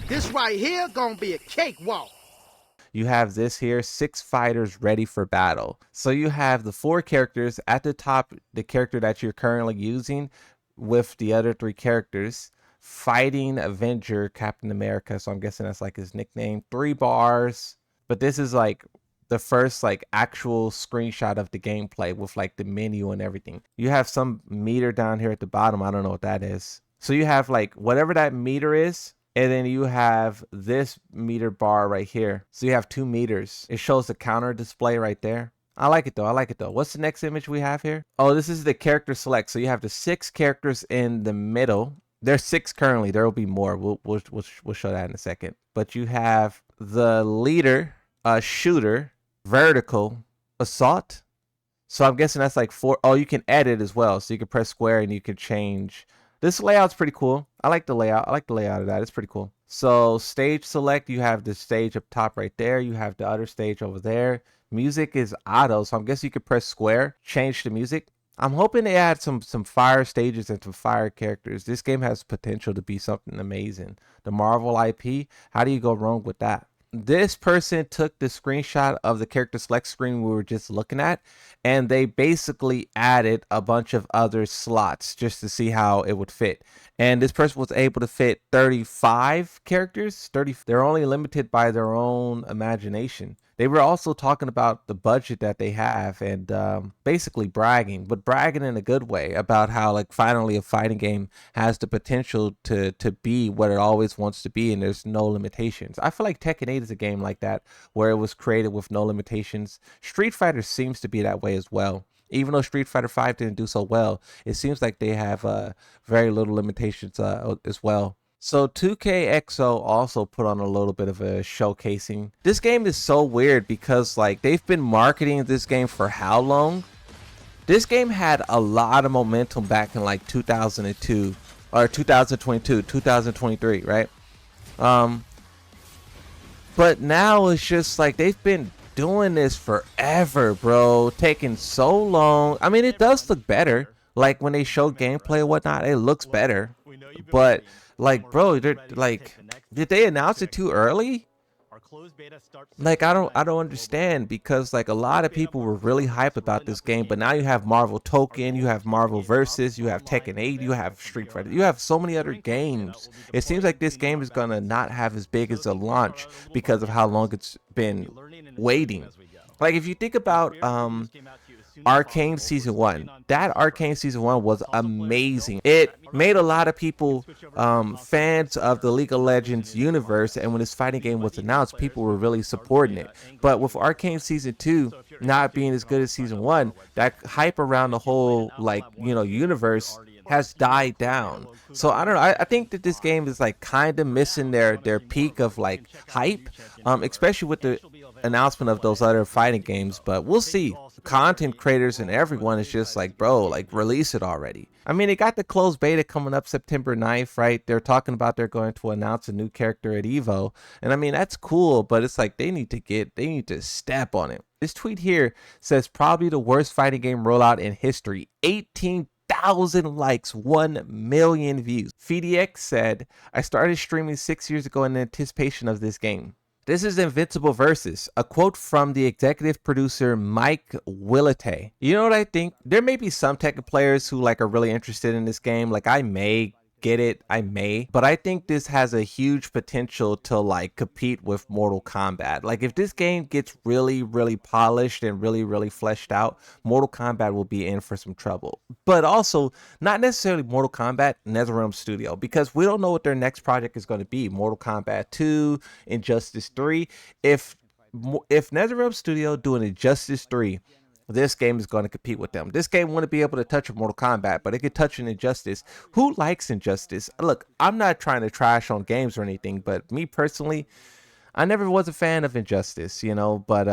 This right here gonna be a cakewalk. You have this here, 6 fighters ready for battle. So you have the 4 characters at the top, the character that you're currently using with the other 3 characters fighting Avenger Captain America. So I'm guessing that's like his nickname. 3 bars. But this is like the first like actual screenshot of the gameplay with like the menu and everything. You have some meter down here at the bottom. I don't know what that is. So you have like whatever that meter is, and then you have this meter bar right here. So you have 2 meters. It shows the counter display right there. I like it though. I like it though. What's the next image we have here? Oh, this is the character select. So you have the 6 characters in the middle. There's 6 currently. There will be more. We'll show that in a second. But you have the leader, shooter, vertical, assault. So I'm guessing that's like 4. Oh, you can edit as well. So you can press square and you can change. This layout's pretty cool. I like the layout. I like the layout of that. It's pretty cool. So stage select, you have the stage up top right there. You have the other stage over there. Music is auto, so I'm guessing you could press square, change the music. I'm hoping they add some fire stages and some fire characters. This game has potential to be something amazing. The Marvel IP, how do you go wrong with that? This person took the screenshot of the character select screen we were just looking at, and they basically added a bunch of other slots just to see how it would fit. And this person was able to fit 35 characters. They're only limited by their own imagination. They were also talking about the budget that they have and basically bragging, but bragging in a good way about how like finally a fighting game has the potential to be what it always wants to be, and there's no limitations. I feel like Tekken 8 is a game like that where it was created with no limitations. Street Fighter seems to be that way as well. Even though Street Fighter 5 didn't do so well, it seems like they have very little limitations as well. So 2KXO also put on a little bit of a showcasing. This game is so weird because like they've been marketing this game for how long? This game had a lot of momentum back in like 2002 or 2022, 2023, right? But now it's just like they've been doing this forever, bro. Taking so long. I mean, it does look better. Like when they show gameplay and whatnot, it looks better. But like, bro, they're like, did they announce it too early? Like, I don't understand, because like a lot of people were really hyped about this game, but now you have Marvel Token, you have Marvel Versus, you have Tekken 8, you have Street Fighter, you have so many other games. It seems like this game is gonna not have as big as a launch because of how long it's been waiting. Like if you think about Arcane Season 1. That Arcane Season 1 was amazing. It made a lot of people fans of the League of Legends universe, and when this fighting game was announced, people were really supporting it. But with Arcane Season 2 not being as good as Season 1, that hype around the whole, like, you know, universe has died down. So I don't know. I think that this game is like kind of missing their peak of like hype, especially with the announcement of those other fighting games. But we'll see. Content creators and everyone is just like, bro, like release it already. I mean, they got the closed beta coming up September 9th, right? They're talking about they're going to announce a new character at Evo. And I mean, that's cool, but it's like they need to step on it. This tweet here says probably the worst fighting game rollout in history. 18,000 likes, 1 million views. FDX said, I started streaming 6 years ago in anticipation of this game. This is InvincibleVS, a quote from the executive producer Mike Willete. You know what I think? There may be some Tekken players who like are really interested in this game. Like I may get it, but I think this has a huge potential to like compete with Mortal Kombat. Like if this game gets really polished and really fleshed out, Mortal Kombat will be in for some trouble. But also not necessarily Mortal Kombat, NetherRealm Studio, because we don't know what their next project is going to be. Mortal Kombat 2, Injustice 3. If NetherRealm Studio doing Injustice 3, this game is going to compete with them. This game wouldn't be able to touch a Mortal Kombat, but it could touch an Injustice. Who likes Injustice? Look, I'm not trying to trash on games or anything, but me personally, I never was a fan of Injustice, you know, but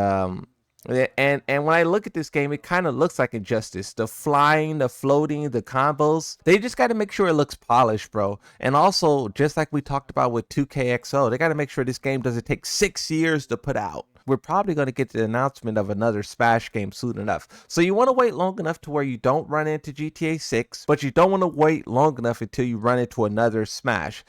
and when I look at this game, it kind of looks like Injustice. The flying, the floating, the combos. They just got to make sure it looks polished, bro. And also, just like we talked about with 2KXO, they got to make sure this game doesn't take 6 years to put out. We're probably going to get the announcement of another Smash game soon enough. So you want to wait long enough to where you don't run into GTA 6, but you don't want to wait long enough until you run into another Smash.